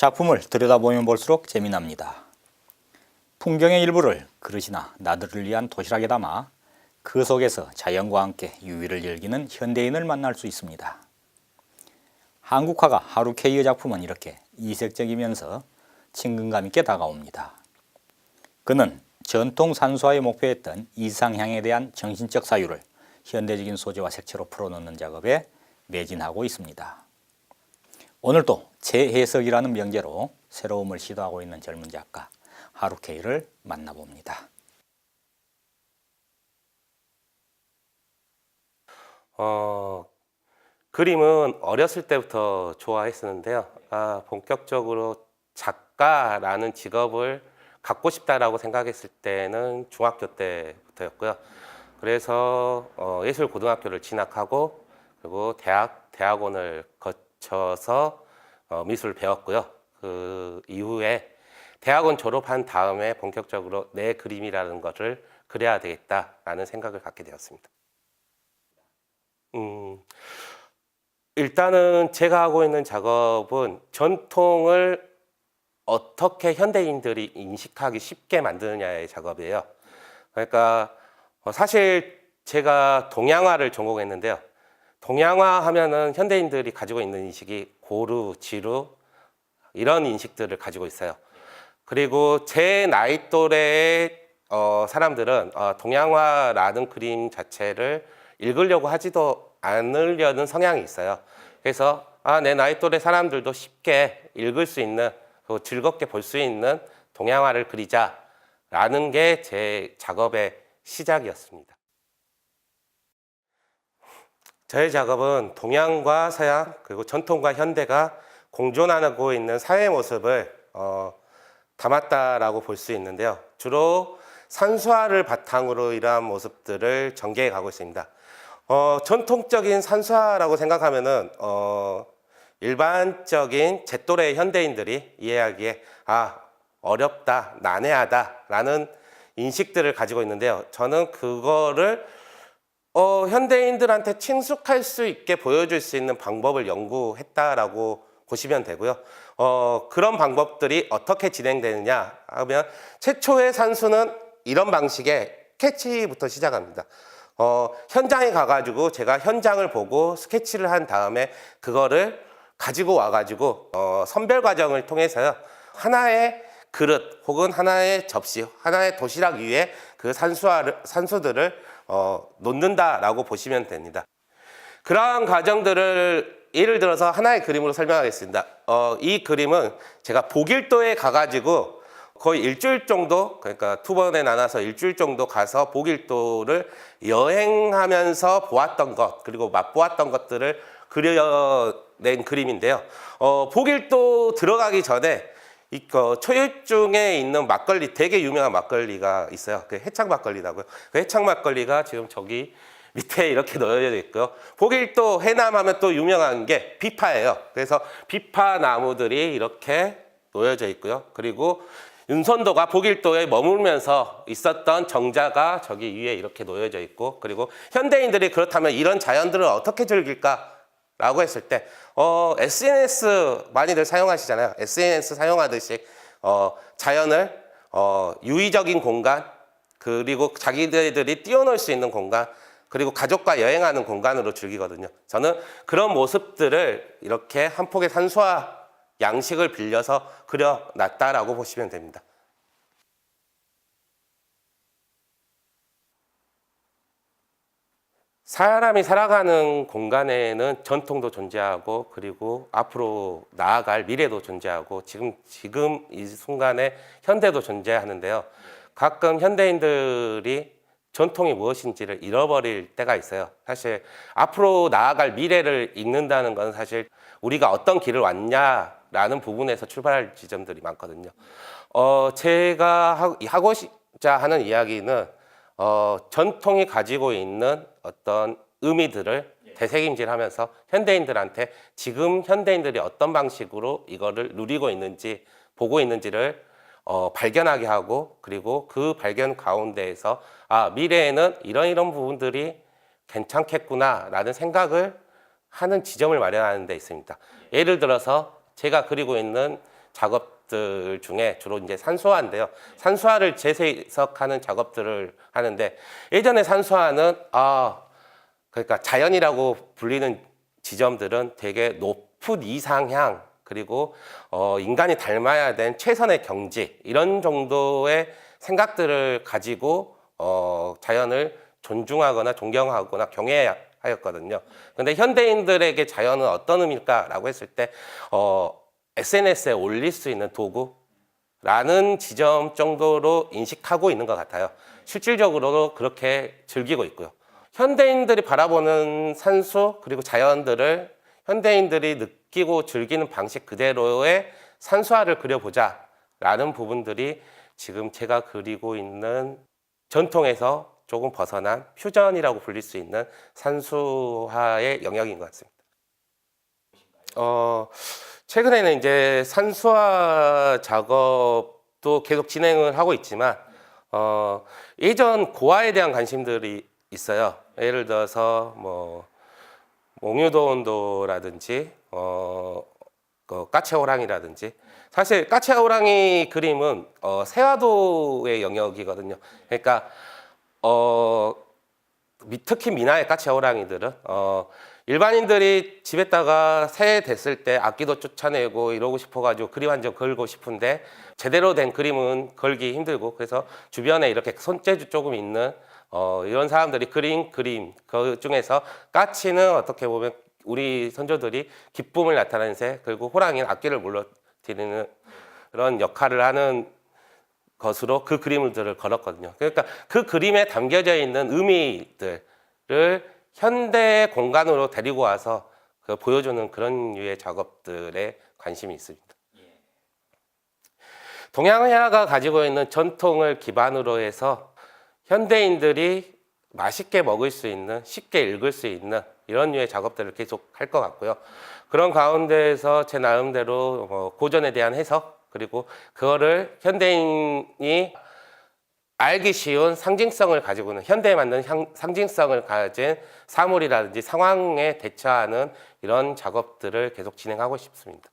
작품을 들여다보면 볼수록 재미납니다. 풍경의 일부를 그릇이나 나들을 위한 도시락에 담아 그 속에서 자연과 함께 유의를 즐기는 현대인을 만날 수 있습니다. 한국화가 하루케이의 작품은 이렇게 이색적이면서 친근감 있게 다가옵니다. 그는 전통 산수화에 목표했던 이상향에 대한 정신적 사유를 현대적인 소재와 색채로 풀어넣는 작업에 매진하고 있습니다. 오늘도 재해석이라는 명제로 새로움을 시도하고 있는 젊은 작가 하루케이를 만나봅니다. 그림은 어렸을 때부터 좋아했었는데요. 본격적으로 작가라는 직업을 갖고 싶다라고 생각했을 때는 중학교 때부터였고요. 그래서 예술고등학교를 진학하고 그리고 대학원을 거쳐서 미술을 배웠고요. 그 이후에 대학원 졸업한 다음에 본격적으로 내 그림이라는 것을 그려야 되겠다라는 생각을 갖게 되었습니다. 일단은 제가 하고 있는 작업은 전통을 어떻게 현대인들이 인식하기 쉽게 만드느냐의 작업이에요. 그러니까 사실 제가 동양화를 전공했는데요. 동양화 하면은 현대인들이 가지고 있는 인식이 고루, 지루 이런 인식들을 가지고 있어요. 그리고 제 나이 또래의 사람들은 동양화라는 그림 자체를 읽으려고 하지도 않으려는 성향이 있어요. 그래서 내 나이 또래 사람들도 쉽게 읽을 수 있는 그리고 즐겁게 볼 수 있는 동양화를 그리자라는 게 제 작업의 시작이었습니다. 저의 작업은 동양과 서양 그리고 전통과 현대가 공존하고 있는 사회 모습을 담았다라고 볼 수 있는데요. 주로 산수화를 바탕으로 이러한 모습들을 전개해 가고 있습니다. 전통적인 산수화라고 생각하면은 일반적인 제 또래 현대인들이 이해하기에 어렵다, 난해하다라는 인식들을 가지고 있는데요. 저는 그거를 현대인들한테 친숙할 수 있게 보여줄 수 있는 방법을 연구했다라고 보시면 되고요. 그런 방법들이 어떻게 진행되느냐 하면 최초의 산수는 이런 방식의 스케치부터 시작합니다. 현장에 가가지고 제가 현장을 보고 스케치를 한 다음에 그거를 가지고 와가지고 선별 과정을 통해서요. 하나의 그릇 혹은 하나의 접시, 하나의 도시락 위에 그 산수들을 놓는다라고 보시면 됩니다. 그러한 과정들을 예를 들어서 하나의 그림으로 설명하겠습니다. 이 그림은 제가 복일도에 가가지고 거의 일주일 정도, 그러니까 2번에 나눠서 일주일 정도 가서 복일도를 여행하면서 보았던 것, 그리고 맛보았던 것들을 그려낸 그림인데요. 복일도 들어가기 전에 초일중에 있는 막걸리, 되게 유명한 막걸리가 있어요. 그 해창 막걸리라고요. 그 해창 막걸리가 지금 저기 밑에 이렇게 놓여져 있고요. 복일도 해남하면 또 유명한 게 비파예요. 그래서 비파 나무들이 이렇게 놓여져 있고요. 그리고 윤선도가 복일도에 머물면서 있었던 정자가 저기 위에 이렇게 놓여져 있고, 그리고 현대인들이 그렇다면 이런 자연들을 어떻게 즐길까라고 했을 때 SNS 많이들 사용하시잖아요. SNS 사용하듯이 자연을 유의적인 공간, 그리고 자기들이 뛰어놀 수 있는 공간, 그리고 가족과 여행하는 공간으로 즐기거든요. 저는 그런 모습들을 이렇게 한 폭의 산수화 양식을 빌려서 그려놨다라고 보시면 됩니다. 사람이 살아가는 공간에는 전통도 존재하고 그리고 앞으로 나아갈 미래도 존재하고 지금 이 순간에 현대도 존재하는데요. 가끔 현대인들이 전통이 무엇인지를 잃어버릴 때가 있어요. 사실 앞으로 나아갈 미래를 읽는다는 건 사실 우리가 어떤 길을 왔냐라는 부분에서 출발할 지점들이 많거든요. 제가 하고자 하는 이야기는 전통이 가지고 있는 어떤 의미들을 되새김질하면서 현대인들한테 지금 현대인들이 어떤 방식으로 이거를 누리고 있는지 보고 있는지를 발견하게 하고, 그리고 그 발견 가운데에서 미래에는 이런 부분들이 괜찮겠구나 라는 생각을 하는 지점을 마련하는 데 있습니다. 예를 들어서 제가 그리고 있는 작업들 중에 주로 이제 산소화인데요. 산소화를 재해석하는 작업들을 하는데 예전에 산소화는 그러니까 자연이라고 불리는 지점들은 되게 높은 이상향 그리고 인간이 닮아야 된 최선의 경지 이런 정도의 생각들을 가지고 자연을 존중하거나 존경하거나 경외하였거든요. 근데 현대인들에게 자연은 어떤 의미일까라고 했을 때 SNS에 올릴 수 있는 도구라는 지점 정도로 인식하고 있는 것 같아요. 실질적으로도 그렇게 즐기고 있고요. 현대인들이 바라보는 산수 그리고 자연들을 현대인들이 느끼고 즐기는 방식 그대로의 산수화를 그려보자라는 부분들이 지금 제가 그리고 있는 전통에서 조금 벗어난 퓨전이라고 불릴 수 있는 산수화의 영역인 것 같습니다. 최근에는 이제 산수화 작업도 계속 진행을 하고 있지만 예전 고화에 대한 관심들이 있어요. 예를 들어서 뭐 몽유도온도라든지 까치호랑이라든지 사실 까치호랑이 그림은 세화도의 영역이거든요. 그러니까 특히 미나의 까치호랑이들은 일반인들이 집에다가 새해 됐을 때 악기도 쫓아내고 이러고 싶어가지고 그림 한 점 걸고 싶은데 제대로 된 그림은 걸기 힘들고 그래서 주변에 이렇게 손재주 조금 있는 이런 사람들이 그린 그림 그 중에서 까치는 어떻게 보면 우리 선조들이 기쁨을 나타내는 새 그리고 호랑이는 악기를 물러뜨리는 그런 역할을 하는 것으로 그 그림들을 걸었거든요. 그러니까 그 그림에 담겨져 있는 의미들을 현대 공간으로 데리고 와서 보여주는 그런 류의 작업들에 관심이 있습니다. 동양회화가 가지고 있는 전통을 기반으로 해서 현대인들이 맛있게 먹을 수 있는, 쉽게 읽을 수 있는 이런 류의 작업들을 계속 할 것 같고요. 그런 가운데에서 제 나름대로 고전에 대한 해석 그리고 그거를 현대인이 알기 쉬운 상징성을 가지고 있는 현대에 맞는 상징성을 가진 사물이라든지 상황에 대처하는 이런 작업들을 계속 진행하고 싶습니다.